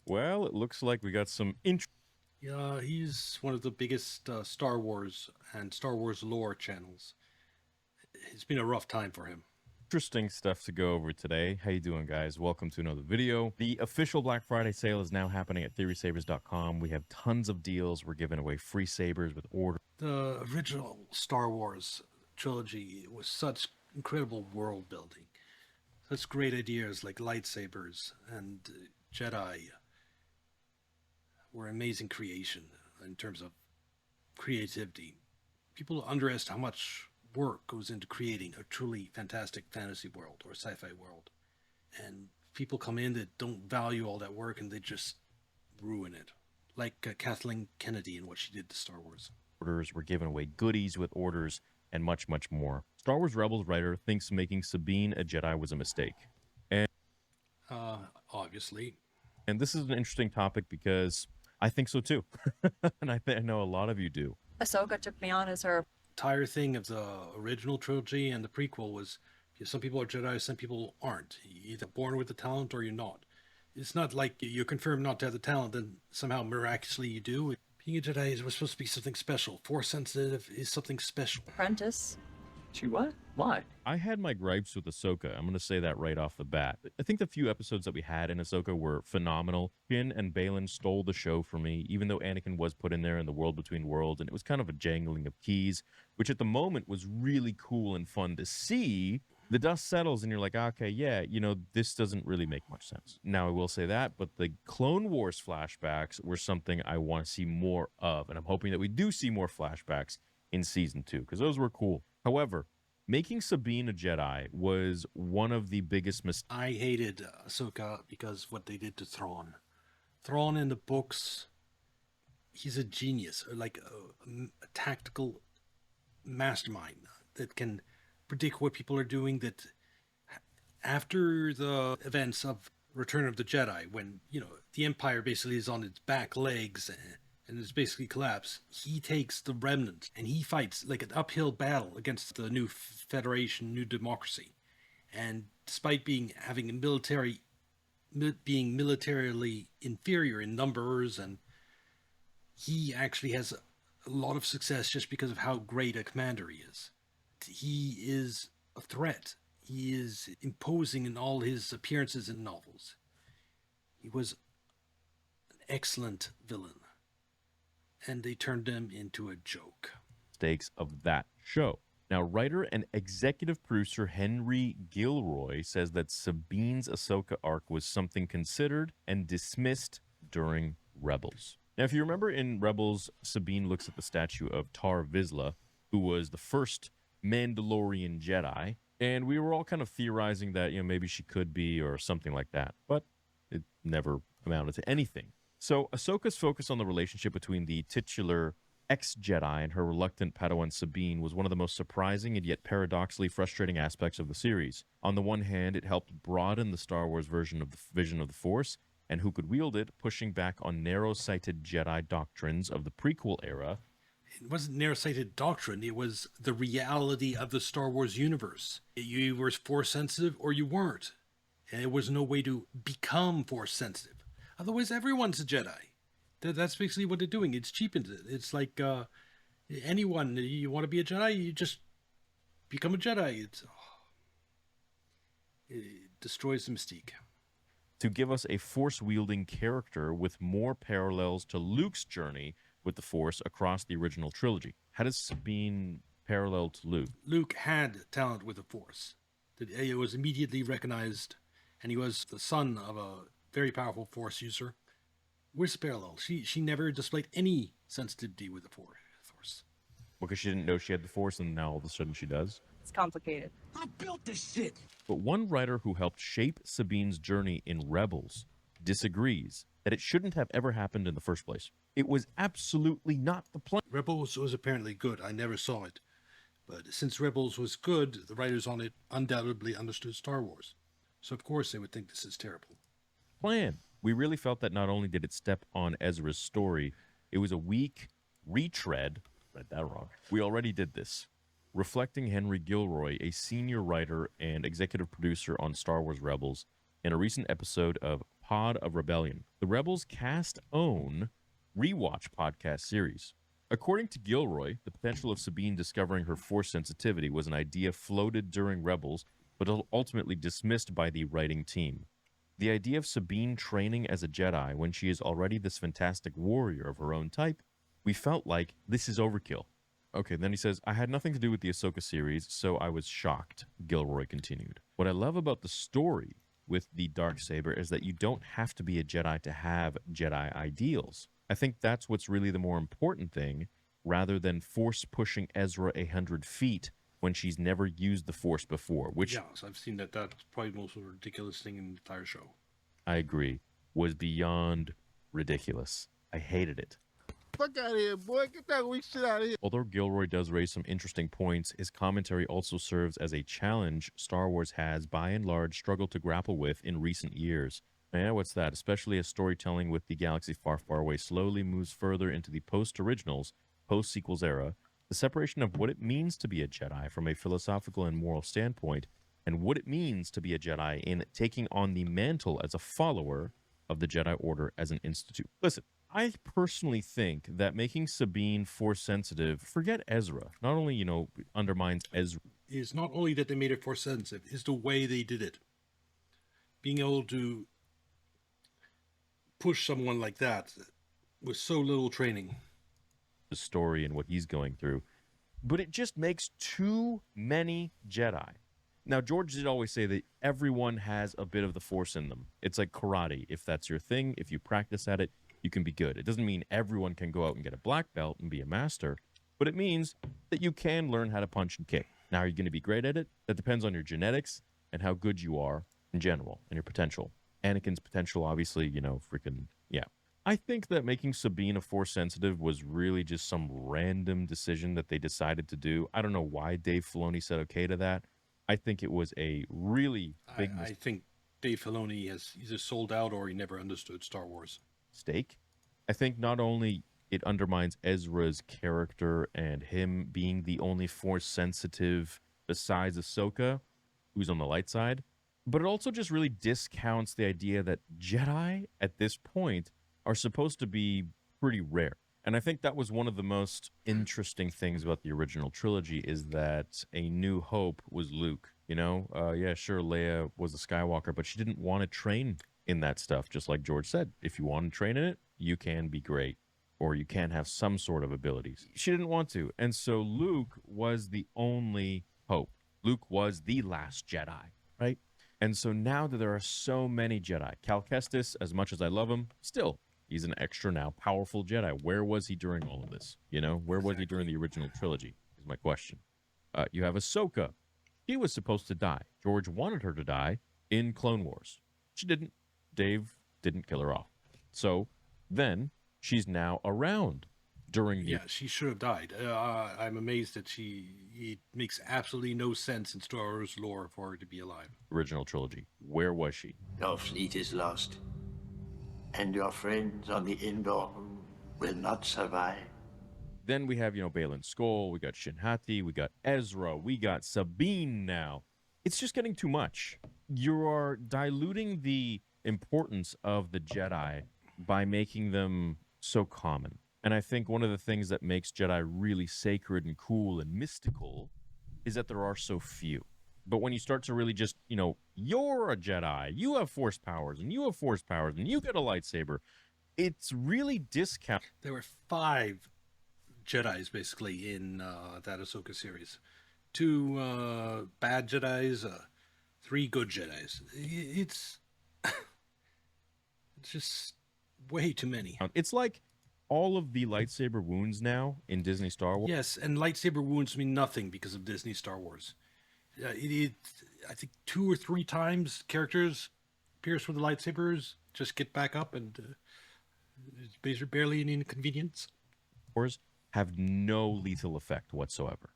Well, it looks like we got some Yeah, he's one of the biggest Star Wars and Star Wars lore channels. It's been a rough time for him. interesting stuff to go over today. How you doing, guys? Welcome to another video. The official Black Friday sale is now happening at theorysabers.com. We have tons of deals. We're giving away free sabers with orders. The original Star Wars trilogy was such incredible world building, such great ideas like lightsabers and Jedi were amazing creation in terms of creativity. People underestimate how much work goes into creating a truly fantastic fantasy world or sci-fi world, and people come in that don't value all that work and they just ruin it, like Kathleen Kennedy and what she did to Star Wars. We're giving away goodies with orders and much, much more. Star Wars Rebels writer thinks making Sabine a Jedi was a mistake. And Obviously. and this is an interesting topic because I think so too. And I know a lot of you do. Ahsoka took me on as her Entire thing of the original trilogy and the prequel was some people are Jedi, some people aren't. You're either born with the talent or you're not. It's not like you're confirmed not to have the talent, then somehow miraculously you do. Being a Jedi was supposed to be something special. Force sensitive is something special. apprentice. She what? Why? I had my gripes with Ahsoka. I'm going to say that right off the bat. I think the few episodes that we had in Ahsoka were phenomenal. Finn and Balin stole the show for me, even though Anakin was put in there in the world between worlds, and it was kind of a jangling of keys, which at the moment was really cool and fun to see. The dust settles and you're like, okay, yeah, this doesn't really make much sense. Now, I will say that, but the Clone Wars flashbacks were something I want to see more of, and I'm hoping that we do see more flashbacks in Season 2, because those were cool. However, making Sabine a Jedi was one of the biggest mistakes. I hated Ahsoka because what they did to Thrawn. Thrawn in the books, he's a genius, or like a tactical mastermind that can predict what people are doing. That after the events of Return of the Jedi, when the Empire basically is on its back legs and it's basically collapsed, he takes the remnant and he fights like an uphill battle against the new Federation, new democracy. And despite being militarily inferior in numbers, and he actually has a lot of success just because of how great a commander he is. He is a threat. He is imposing in all his appearances in novels. He was an excellent villain, and they turned him into a joke. Mistakes of that show. Now, writer and executive producer Henry Gilroy says that Sabine's Ahsoka arc was something considered and dismissed during Rebels. Now, if you remember in Rebels, Sabine looks at the statue of Tar Vizsla, who was the first Mandalorian Jedi, and we were all kind of theorizing that, maybe she could be or something like that, but it never amounted to anything. So Ahsoka's focus on the relationship between the titular ex-Jedi and her reluctant Padawan Sabine was one of the most surprising and yet paradoxically frustrating aspects of the series. On the one hand, it helped broaden the Star Wars version of the vision of the Force and who could wield it, pushing back on narrow-sighted Jedi doctrines of the prequel era. It wasn't narrow-sighted doctrine, it was the reality of the Star Wars universe. You were Force sensitive or you weren't. And there was no way to become Force sensitive. Otherwise, everyone's a Jedi. That's basically what they're doing. It's cheapened it. It's like anyone, you want to be a Jedi, you just become a Jedi. It destroys the mystique. To give us a Force-wielding character with more parallels to Luke's journey with the Force across the original trilogy. How does Sabine parallel to Luke? Luke had talent with the Force. It was immediately recognized, and he was the son of a very powerful Force user. Where's the parallel? She never displayed any sensitivity with the Force. Because she didn't know she had the Force, and now all of a sudden she does? It's complicated. I built this shit. But one writer who helped shape Sabine's journey in Rebels disagrees that it shouldn't have ever happened in the first place. It was absolutely not the plan. Rebels was apparently good. I never saw it. But since Rebels was good, the writers on it undoubtedly understood Star Wars. So of course they would think this is terrible. We really felt that not only did it step on Ezra's story, it was a weak retread. Read that wrong. We already did this. Reflecting Henry Gilroy, a senior writer and executive producer on Star Wars Rebels, in a recent episode of Pod of Rebellion, the Rebels cast own rewatch podcast series. According to Gilroy, the potential of Sabine discovering her force sensitivity was an idea floated during Rebels, but ultimately dismissed by the writing team. The idea of Sabine training as a Jedi when she is already this fantastic warrior of her own type, we felt like this is overkill. Okay, then he says, I had nothing to do with the Ahsoka series, so I was shocked, Gilroy continued. What I love about the story with the Darksaber is that you don't have to be a Jedi to have Jedi ideals. I think that's what's really the more important thing, rather than force pushing Ezra 100 feet when she's never used the Force before, which Yes, I've seen that. That's probably the most ridiculous thing in the entire show. I agree, was beyond ridiculous. I hated it. Fuck out of here, boy. Get that weak shit out of here. Although Gilroy does raise some interesting points, his commentary also serves as a challenge Star Wars has, by and large, struggled to grapple with in recent years. Yeah, what's that? Especially as storytelling with the galaxy far, far away slowly moves further into the post-originals, post-sequels era, the separation of what it means to be a Jedi from a philosophical and moral standpoint, and what it means to be a Jedi in taking on the mantle as a follower of the Jedi Order as an institute. Listen, I personally think that making Sabine force sensitive, forget Ezra, not only, undermines Ezra. Is not only that they made it force sensitive, is the way they did it. Being able to push someone like that with so little training. The story and what he's going through, but it just makes too many Jedi. Now, George did always say that everyone has a bit of the Force in them. It's like karate. If that's your thing, if you practice at it, you can be good. It doesn't mean everyone can go out and get a black belt and be a master, but it means that you can learn how to punch and kick. Now, are you going to be great at it? That depends on your genetics and how good you are in general and your potential. Anakin's potential, obviously, yeah. I think that making Sabine a Force sensitive was really just some random decision that they decided to do. I don't know why Dave Filoni said okay to that. I think it was a really big I think Dave Filoni has either sold out or he never understood Star Wars. mistake. I think not only it undermines Ezra's character and him being the only Force sensitive besides Ahsoka, who's on the light side, but it also just really discounts the idea that Jedi at this point are supposed to be pretty rare. And I think that was one of the most interesting things about the original trilogy, is that A New Hope was Luke. Yeah, sure, Leia was a Skywalker, but she didn't want to train in that stuff. Just like George said, if you want to train in it, you can be great, or you can have some sort of abilities. She didn't want to. And so Luke was the only hope. Luke was the last Jedi, right? And so now that there are so many Jedi, Cal Kestis, as much as I love him, still, he's an extra now powerful Jedi. Where was he during all of this? Where was he during the original trilogy is my question. You have Ahsoka. She was supposed to die. George wanted her to die in Clone Wars. She didn't. Dave didn't kill her off. So then she's now around during the... Yeah, she should have died. I'm amazed that it makes absolutely no sense in Star Wars lore for her to be alive. original trilogy. Where was she? Your fleet is lost, and your friends on the Indoor will not survive. Then we have, Baylan Skoll, we got Shin Hati, we got Ezra, we got Sabine now. It's just getting too much. You are diluting the importance of the Jedi by making them so common. And I think one of the things that makes Jedi really sacred and cool and mystical is that there are so few. But when you start to really just, you're a Jedi, you have Force powers, and you have Force powers, and you get a lightsaber, it's really discount. There were 5 Jedis basically in that Ahsoka series. 2 bad Jedis, 3 good Jedis. It's just way too many. It's like all of the lightsaber wounds now in Disney Star Wars. Yes, and lightsaber wounds mean nothing because of Disney Star Wars. I think 2 or 3 times characters pierced with the lightsabers just get back up, and it's barely an inconvenience. Wars have no lethal effect whatsoever.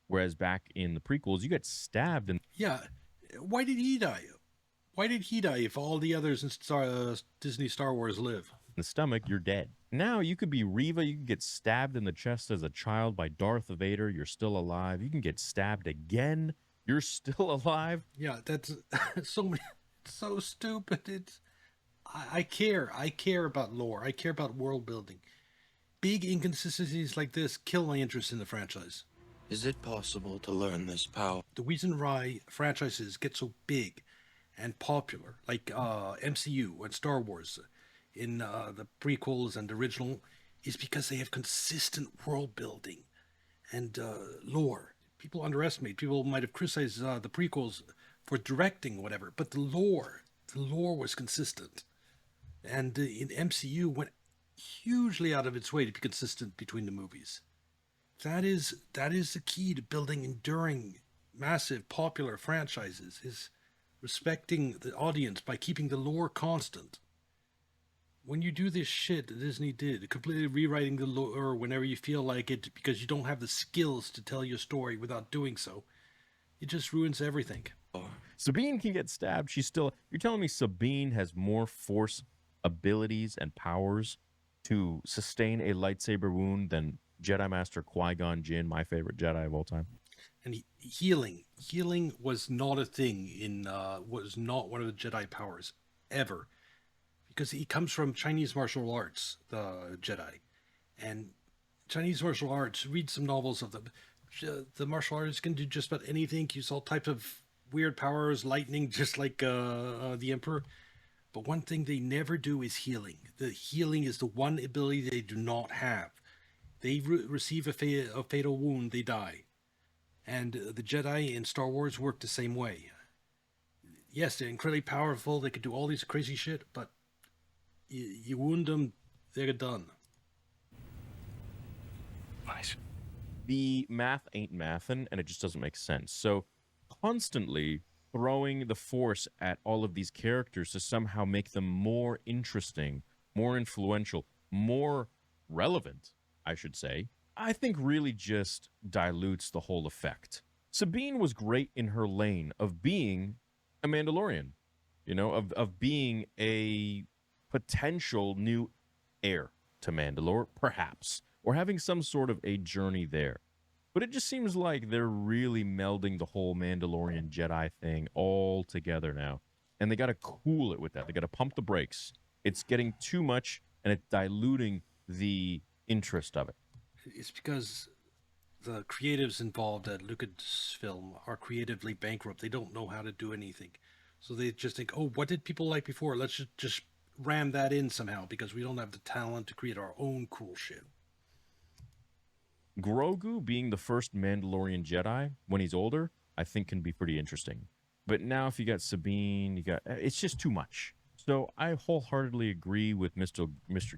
Whereas back in the prequels, you get stabbed in Yeah, why did he die? Why did he die if all the others in Disney Star Wars live? the stomach, you're dead. Now you could be Reva, you can get stabbed in the chest as a child by Darth Vader, you're still alive. You can get stabbed again, you're still alive. Yeah, that's so so stupid. I care. I care about lore. I care about world building. Big inconsistencies like this kill my interest in the franchise. Is it possible to learn this power? The reason why franchises get so big and popular, like MCU and Star Wars in the prequels and original, is because they have consistent world building and lore. People underestimate. People might have criticized the prequels for directing, whatever, but the lore was consistent. And in MCU went hugely out of its way to be consistent between the movies. That is the key to building enduring, massive, popular franchises, is respecting the audience by keeping the lore constant. When you do this shit that Disney did, completely rewriting the lore whenever you feel like it because you don't have the skills to tell your story without doing so, it just ruins everything. Sabine can get stabbed. You're telling me Sabine has more force abilities and powers to sustain a lightsaber wound than Jedi Master Qui-Gon Jinn, my favorite Jedi of all time? And healing was not a thing was not one of the Jedi powers ever, because he comes from Chinese martial arts, the Jedi, and Chinese martial arts. Read some novels of them. The martial artists can do just about anything. Use all types of weird powers, lightning, just like the Emperor. But one thing they never do is healing. The healing is the one ability they do not have. They receive a fatal wound, they die. And the Jedi in Star Wars work the same way. Yes, they're incredibly powerful. They can do all these crazy shit, but you wound them, they're done. Nice. The math ain't mathin', and it just doesn't make sense. So constantly throwing the force at all of these characters to somehow make them more interesting, more influential, more relevant, I should say, I think really just dilutes the whole effect. Sabine was great in her lane of being a Mandalorian, of being a potential new heir to Mandalore, perhaps, or having some sort of a journey there. But it just seems like they're really melding the whole Mandalorian Jedi thing all together now. And they got to cool it with that. They got to pump the brakes. It's getting too much, and it's diluting the interest of it. It's because the creatives involved at Lucasfilm are creatively bankrupt. They don't know how to do anything. So they just think, oh, what did people like before? Let's just ram that in somehow because we don't have the talent to create our own cool shit. Grogu being the first Mandalorian Jedi when he's older, I think can be pretty interesting. But now if you got Sabine, it's just too much. So I wholeheartedly agree with Mr.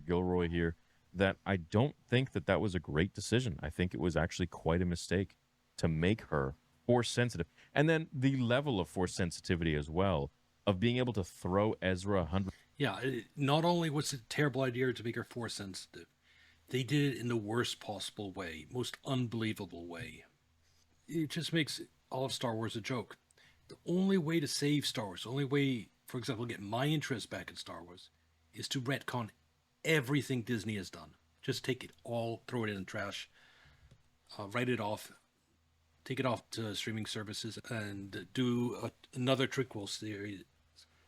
Gilroy here that I don't think that was a great decision. I think it was actually quite a mistake to make her force sensitive. And then the level of force sensitivity as well, of being able to throw Ezra 100. Yeah, not only was it a terrible idea to make her force sensitive, they did it in the worst possible way, most unbelievable way. It just makes all of Star Wars a joke. The only way to save Star Wars, the only way, for example, to get my interest back in Star Wars, is to retcon everything Disney has done. Just take it all, throw it in the trash, write it off, take it off to streaming services, and do another prequel series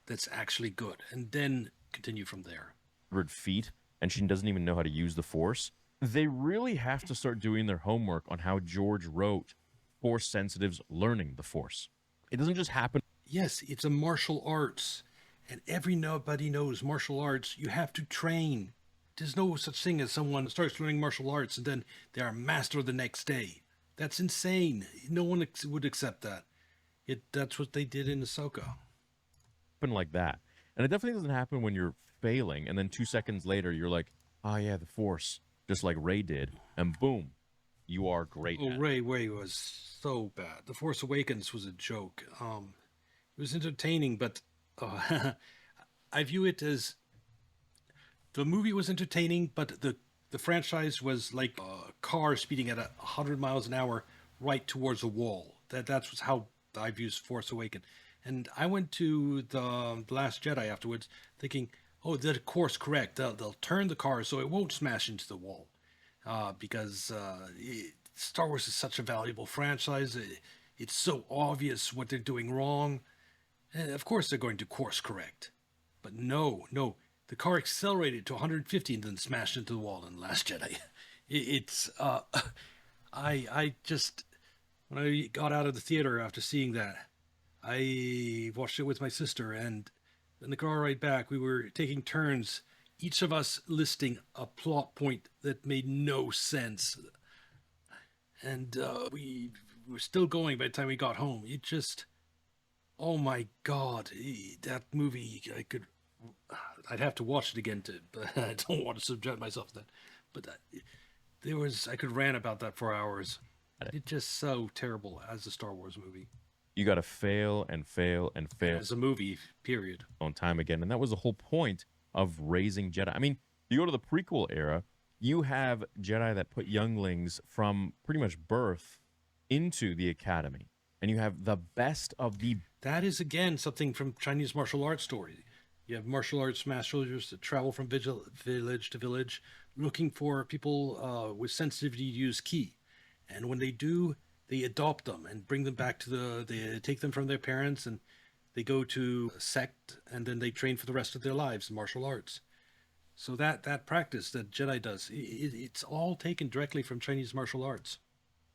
that's actually good, and then continue from there. 100 feet, and she doesn't even know how to use the Force. They really have to start doing their homework on how George wrote Force sensitives learning the Force. It doesn't just happen. Yes, it's a martial arts, and everybody knows martial arts. You have to train. There's no such thing as someone starts learning martial arts and then they are a master the next day. That's insane. No one would accept that. That's what they did in Ahsoka. Like that. And it definitely doesn't happen when you're failing, and then 2 seconds later, you're like, oh yeah, the Force, just like Rey did, and boom, you are great. Oh, Rey was so bad. The Force Awakens was a joke. It was entertaining, but I view it as the movie was entertaining, but the franchise was like a car speeding at 100 miles an hour right towards a wall. That's how I view Force Awakens. And I went to the Last Jedi afterwards thinking, oh, they're course correct. They'll turn the car so it won't smash into the wall. Because Star Wars is such a valuable franchise. It's so obvious what they're doing wrong. Of course they're going to course correct. But no. The car accelerated to 150 and then smashed into the wall in The Last Jedi. It's, I just, when I got out of the theater after seeing that, I watched it with my sister, and in the car ride back, we were taking turns, each of us listing a plot point that made no sense. And we were still going by the time we got home. It just, oh my God, that movie, I'd have to watch it again but I don't want to subject myself to that. But I could rant about that for hours. It's just so terrible as a Star Wars movie. You got to fail and fail and fail As a movie, period. on time again. And that was the whole point of raising Jedi. I mean, you go to the prequel era, you have Jedi that put younglings from pretty much birth into the academy. And you have the best of the... That is, again, something from Chinese martial arts story. You have martial arts masters that travel from village to village looking for people with sensitivity to use ki. And when they do, they adopt them and bring them back to they take them from their parents, and they go to a sect, and then they train for the rest of their lives in martial arts. So that practice that Jedi does, it's all taken directly from Chinese martial arts.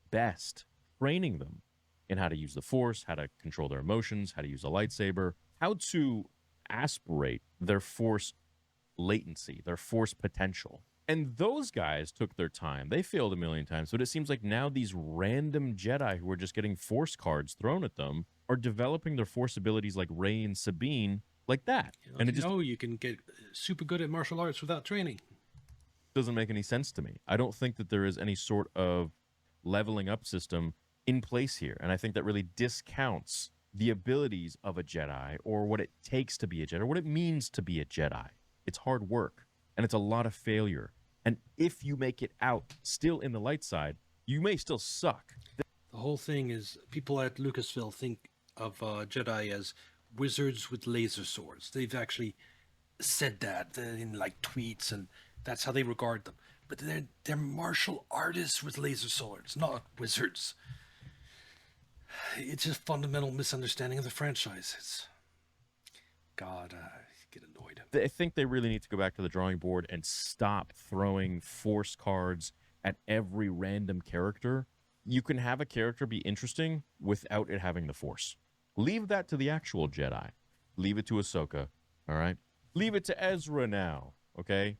best training them in how to use the Force, how to control their emotions, how to use a lightsaber, how to aspirate their Force latency, their Force potential. And those guys took their time. They failed a million times. But it seems like now these random Jedi who are just getting Force cards thrown at them are developing their Force abilities like Rey and Sabine like that. And it just you can get super good at martial arts without training. doesn't make any sense to me. I don't think that there is any sort of leveling up system in place here. And I think that really discounts the abilities of a Jedi, or what it takes to be a Jedi, or what it means to be a Jedi. It's hard work, and it's a lot of failure. And if you make it out still in the light side, you may still suck. The whole thing is, people at Lucasfilm think of Jedi as wizards with laser swords. They've actually said that in like tweets, and that's how they regard them. But they're martial artists with laser swords, not wizards. It's just fundamental misunderstanding of the franchise. It's God, I get annoyed. I think they really need to go back to the drawing board and stop throwing Force cards at every random character. You can have a character be interesting without it having the Force. Leave that to the actual Jedi. Leave it to Ahsoka, all right? Leave it to Ezra now, okay?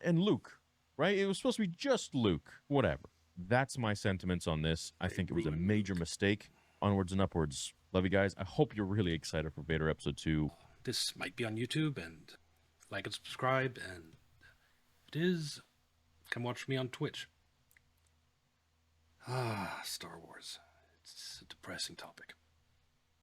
And Luke, right? It was supposed to be just Luke, whatever. That's my sentiments on this. I think it was a major mistake. Onwards and upwards. Love you guys. I hope you're really excited for Vader Episode 2. This might be on YouTube, and like and subscribe, and if it is, come watch me on Twitch. Star Wars. It's a depressing topic.